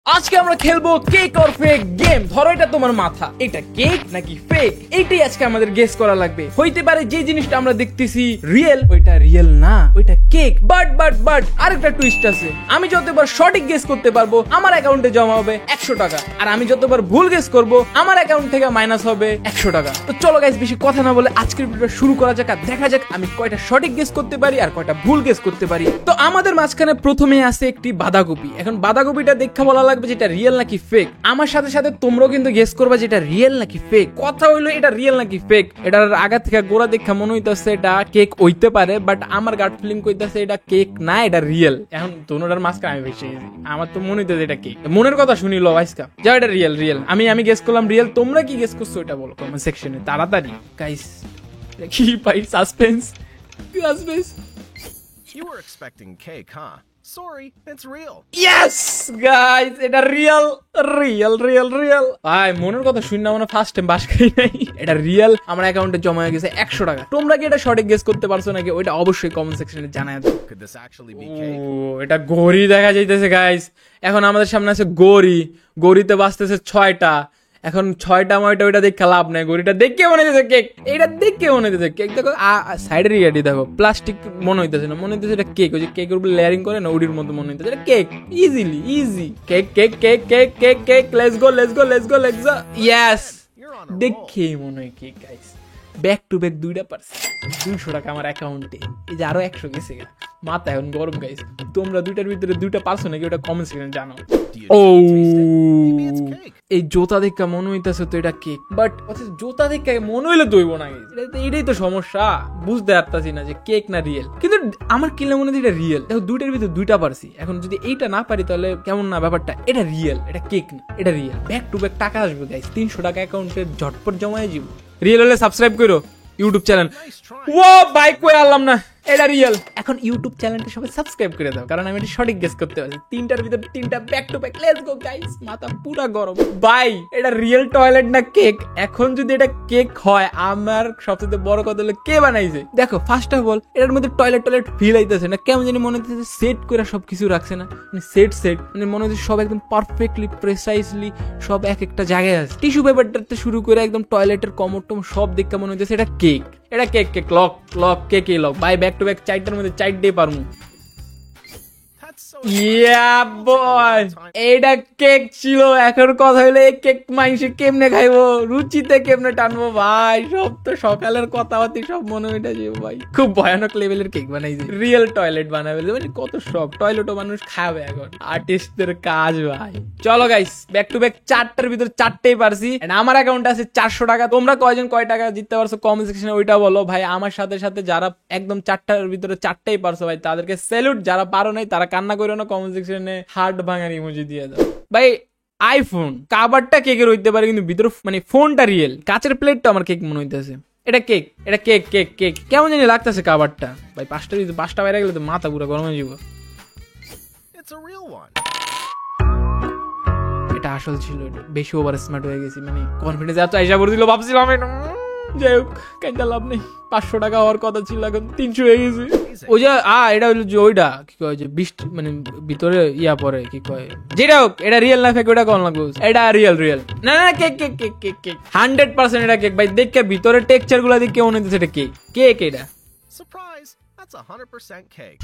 আজকে আমরা খেলবো কেক অর ফেক গেম। ধরো এটা তোমার মাথা, এটা কেক নাকি ফেক, এইটাই আজকে আমাদের গেস করা লাগবে। হইতে পারে যে জিনিসটা আমরা দেখতেছি রিয়েল, ওইটা রিয়েল না, ওইটা কেক। বাট আরেকটা টুইস্ট আছে। আমি যতবার সঠিক গেস করতে পারবো আমার অ্যাকাউন্টে জমা হবে 100 টাকা, আর আমি যতবার ভুল গেস করবো আমার অ্যাকাউন্ট থেকে মাইনাস হবে 100 টাকা। তো চলো গাইস, বেশি কথা না বলে আজকের ভিডিওটা শুরু করা যাক, আর দেখা যাক আমি কয়টা সঠিক গেস করতে পারি আর কয়টা ভুল গেস করতে পারি। তো আমাদের মাঝখানে প্রথমে আছে একটি বাঁধাকপি। এখন বাঁধাকপিটা দেখা বলা লাগবে যেটা রিয়েল নাকি ফেক। আমার সাথে সাথে তোমরাও কিন্তু গেস করবা যেটা রিয়েল নাকি ফেক। কথা হইলো এটা রিয়েল নাকি ফেক। এটার আগা থেকে গোড়া দেখা মনে হইতাছে এটা কেক হইতে পারে, বাট আমার গাট ফিলিং কইতাছে এটা কেক না, এটা রিয়েল। এখন দুটোটার মাঝখানে আমি বেশি গেছি, আমার তো মনে হইতেছে এটা কেক। মনের কথা শুনিল আজকা, যাও এটা রিয়েল। আমি গেস করলাম রিয়েল, তোমরা কি গেস করছো এটা বলো কমেন্ট সেকশনে তাড়াতাড়ি গাইস। কি পাই suspense. You were expecting cake, huh? Sorry, it's real. Yes, guys, এটা রিয়েল। ভাই মনের কথা শুনি না, মানে ফার্স্ট টাইম বাস খাই নাই। এটা রিয়েল, আমার অ্যাকাউন্টে জমা হয়ে গেছে 100 টাকা। তোমরা কি এটা সঠিক গেস করতে পারছো নাকি ওইটা অবশ্যই কমেন্ট সেকশনে জানায় দাও। Could this actually be cake? এটা গড়ি দেখা যাইতেছে গাইস। এখন আমাদের সামনে আছে গড়িতে বাজতেছে 6টা। এখন 6টা ময়টা ওইটা দেখে লাভ নাই, গড়িটা দেখে মনে হইতেছে কেক। এইটা দেখে মনে হইতেছে কেক। দেখো সাইডের ইয়াটি দেখো, প্লাস্টিক মনে হইতেছে না, মনে হইতেছে এটা কেক। ওই যে কেকের উপর লেয়ারিং করে না, ওডির মতো মনে হইতেছে এটা cake. Easy cake. Let's go. Yes, দেখে মনে হয় cake guys. Back to back দুইটা পারছি, 200 টাকা আমার অ্যাকাউন্টে। এই যে আরো 100 গেছে, মাথা এখন গরম গাইস। তোমরা দুইটার ভিতরে দুইটা পারছো নাকি ওটা কমেন্ট সেকশনে জানাও। ও এই জোতা দেখা মনে হইতাছে তো এটা কেক, বাট জোতা দেখা মনে হইলে দইব না। এটাই তো সমস্যা, বুঝতে পারতাছি না যে কেক না রিয়েল। কিন্তু আমার কিনলে মনে হয় এটা রিয়েল। দেখো দুইটার ভিতরে দুইটা পারছি, এখন যদি এইটা না পারি তাহলে কেমন না ব্যাপারটা। এটা রিয়েল, এটা কেক না, এটা রিয়েল। ব্যাক টু ব্যাক টাকা আসবে গাইস, 300 টাকা অ্যাকাউন্টে ঝটপট জমায় যাবো। রিয়েল হলে সাবস্ক্রাইব করো ইউটিউব চ্যানেল। ও ভাই কই আনলাম না, এটা রিয়েল। এখন ইউটিউব চ্যানেলটা সবাই সাবস্ক্রাইব করে দাও, কারণ আমি এটা সঠিক গেস করতে পারছি। 3টার ভিতর 3টা back to back. Let's go guys, মাথা পুরা গরম। ভাই এটা রিয়েল টয়লেট না কেক? এখন যদি এটা কেক হয়, আমার সবচেয়ে বড় কথা হলো কে বানাইছে। দেখো ফার্স্ট অফ অল এটার মধ্যে টয়লেট ফিল আইতেছে না, কেমন জানি মনে হচ্ছে সেট করে সবকিছু রাখছে না, মানে সেট মানে মনে হচ্ছে সব একদম পারফেক্টলি প্রেসাইজলি সব এক একটা জায়গায় আছে। টিস্যু পেপারটাতে শুরু করে একদম টয়লেটের কমোডটম সব দেখে মনে হচ্ছে এটা কেক। এটা কেক লক কেকে লক। বাই ব্যাক টু ব্যাক 4টার মধ্যে 4টাই পারমু। ইয়া বয়, এইটা কেক ছিল। এখন কথা হইলো এই কেক মাইনসে কেমনে খাইবো, রুচিতে কেমনে টানবো। ভাই সব তো সকালের কথাবার্তি সব মনে হইটা যে ভাই খুব ভয়ানক লেভেলের কেক বানাইছে। রিয়েল টয়লেট বানাবে, মানে কত সব টয়লেটও মানুষ খাবে এখন, আর্টিস্টদের কাজ ভাই। চলো গাইস, ব্যাক টু ব্যাক 4টার ভিতর 4টাই পারছি। আমার অ্যাকাউন্টে আছে 400 টাকা। তোমরা কয়জন কয় টাকা জিততে পারছো কমেন্ট সেকশনে ওইটা বলো ভাই। আমার সাথে সাথে যারা একদম 4টার ভিতরে 4টাই পারছো ভাই, তাদেরকে স্যালুট। যারা পারো নাই তারা কান্না করো না, কমেন্ট সেকশনে হার্ট ভাঙার ইমোজি দিয়ে দাও ভাই। আইফোন কাভারটা কেকের হইতে পারে, কিন্তু ভিতরে মানে ফোনটা রিয়েল। কাচের প্লেটটা আমার কেক মনে হইতেছে। এটা কেক কেমন জানি লাগতেছে কাভারটা ভাই। 5টা বাইরে গেলে তো মাথা পুরো গরম হয়ে যাবো। এটা আসল ছিল, বেশি ওভার স্মার্ট হয়ে গেছি, মানে কনফিডেন্স এত আইসা পড়ে দিল, ভাবছিলাম যাই হোক কাইটা লাভ নেই। 500 টাকা হওয়ার কথা ছিল, এখন 300 হয়ে গেছে। ওই যে এটা হলো যে ওইটা কি কয় যে বৃষ্টি মানে ভিতরে ইয়া পরে কি কয়, যেটা হোক এটা রিয়েল না ফেক ওটা কোন লাগবে। এটা রিয়েল না কেক 100% এটা কেক ভাই। দেখে ভিতরে টেক্সচার গুলা দেখে মনে হচ্ছে এটা কেক। এটা Surprise! That's 100% cake.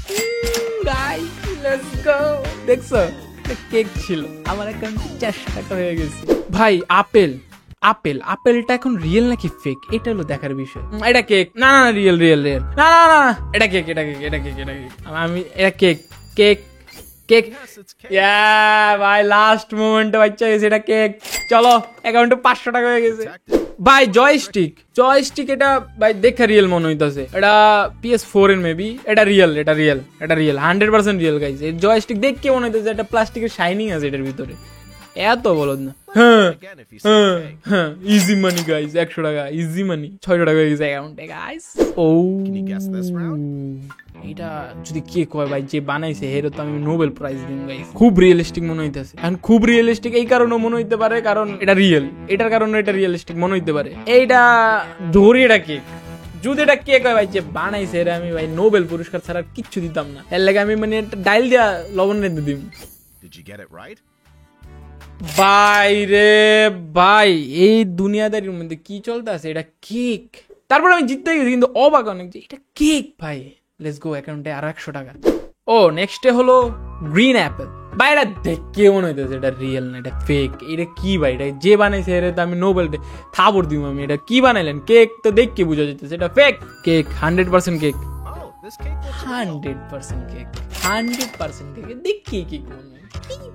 Guys let's go. দেখছো কেক ছিল, আমার অ্যাকাউন্টে 400 টাকা হয়ে গেছে ভাই। আপেলটা এখন রিয়েল নাকি ফেক, এটা হলো দেখার বিষয়। এটা কেক না রিয়েল না এটা কেক। আমি এটা কেক ভাই। লাস্ট মোমেন্টে বাচ্চা গেছে, এটা কেক। চলো অ্যাকাউন্টে 500 টাকা হয়ে গেছে ভাই। জয়স্টিক এটা ভাই দেখে রিয়েল মনে হইতাছে। এটা PS4 এর মেবি। এটা রিয়েল 100% রিয়েল গাইস। এই জয়স্টিক দেখে মনে হইতাছে এটা প্লাস্টিকের শাইনিং আছে এটার ভিতরে। এত বলো না। হ্যাঁ ইজি মানি গাইস, 100 টাকা ইজি মানি। 600 টাকা হয়ে গেছে অ্যাকাউন্টে গাইস। এটা যদি কে কয় ভাই যে বানাইছে হেরো তো আমি নোবেল প্রাইজ দিন গাইস। খুব রিয়েলিস্টিক মনে হইতেছে। এখন খুব রিয়েলিস্টিক এই কারণে মনে হইতে পারে কারণ এটা রিয়েল, এটার কারণে এটা রিয়েলিস্টিক মনে হইতে পারে। এইটা ধরি এটা কেক। যদি এটা কেক হয় ভাই যে বানাইছে এরা, আমি ভাই নোবেল পুরস্কার ছাড়া কিচ্ছু দিতাম না। এর লাগে আমি মানে ডাইল দিয়া লবণ রেখে দিম। ভাই রে ভাই, এই দুনিয়াদারির মধ্যে কি চলতেছে? এটা কেক। তারপর আমি জিততে গেছি, কিন্তু অবাক অনেক যে এটা কেক ভাই। লেটস গো, অ্যাকাউন্টে আরো 100 টাকা। ও নেক্সটে হলো গ্রিন অ্যাপেল। ভাই এটা দেখে মনে হইতেছে এটা রিয়েল না, এটা ফেক। এটা কি ভাই? এটা যে বানাইছে এর তো আমি নোবেল থাবর দিব আমি। এটা কি বানাইলেন? কেক তো দেখে বোঝা যেতেছে এটা fake cake. 100% cake, Oh, this cake looks real. 100% cake, 100% cake. দেখি কি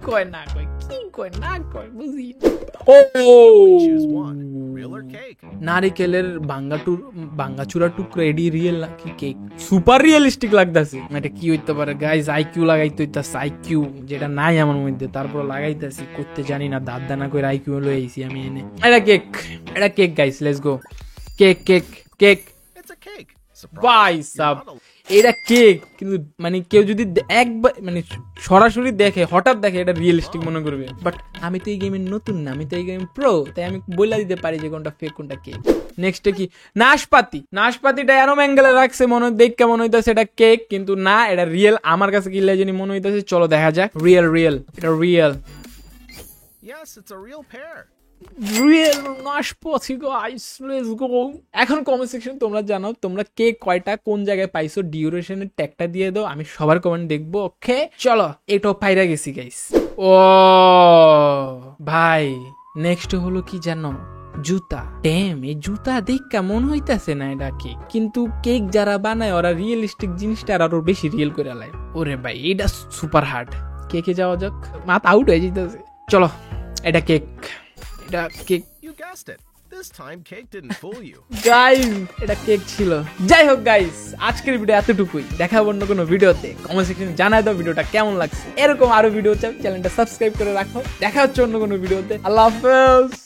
কয় না কয়, কি কয় না কয় বুঝি। ও Choose one, real or cake. নারিকেলের ভাঙ্গাচুরা টুকরা, এডি রিয়েল নাকি কেক? সুপার রিয়েলিস্টিক লাগতেছে। এটা কি হইতে পারে গাইস? আইকিউ লাগাইতে হইতাছে, আইকিউ যেটা নাই আমার মধ্যে, তারপর লাগাইতেছি করতে জানি না, দাঁত দানা করে আইকিউ লই আইছি আমি এনে। এটা কেক, এটা cake guys, let's go. Cake cake cake It's a cake. ভাই Surprise. সাব, You're not এটা কেক। কিন্তু মানে কেউ যদি একবার মানে সরাসরি দেখে, হঠাৎ দেখে, এটা রিয়েলিস্টিক মনে করবে। বাট আমি তো এই গেমের নতুন না, আমি তো এই গেম প্রো, তাই আমি বলে দিতে পারি যে কোনটা ফেক কোনটা কেক। নেক্সটে কি? নাশপাতি। নাশপাতিটা এরম অ্যাঙ্গেলে রাখছে, দেখে মনে হইতেছে এটা কেক, কিন্তু না, এটা রিয়েল। আমার কাছে কি জানি মনে হইতেছে, চলো দেখা যাক। রিয়েল রিয়েল, এটা real. Yes, it's a real pear. Real নাশপাতি গাইস, লেটস গো। এখন কমেন্ট সেকশন তোমরা জানাও তোমরা কে কয়টা কোন জায়গায় পাইছো, ডিউরেশনের ট্যাগটা দিয়ে দাও, আমি সবার কমেন্ট দেখবো। ওকে চলো, এটাও পাইরা গেছি গাইস। ও ভাই নেক্সট হলো কি জানো? জুতা। ড্যাম, এই জুতা দেখ কেমন হইতাছে না এটা কেক, কিন্তু কেক যারা বানায় ওরা রিয়েলিস্টিক জিনিসটা আরো বেশি রিয়েল করে লাই। ওরে ভাই এটা সুপার হার্ড। কেকে যাওয়া যাক, মাথা আউট হয়ে যেতেছে। চলো এটা কেক, এটা cake You guessed it. This time, cake didn't fool you. Guys, এটা কেক ছিল। যাই হোক গাইস, আজকের ভিডিও এতটুকুই। দেখা হবে অন্য কোনো ভিডিওতে। কমেন্ট সেকশনে জানাই দাও ভিডিওটা কেমন লাগছে। এরকম আরো ভিডিও চাও, চ্যানেলটা সাবস্ক্রাইব করে রাখো। দেখা হচ্ছে অন্য কোনো ভিডিওতে। আল্লাহ হাফেজ।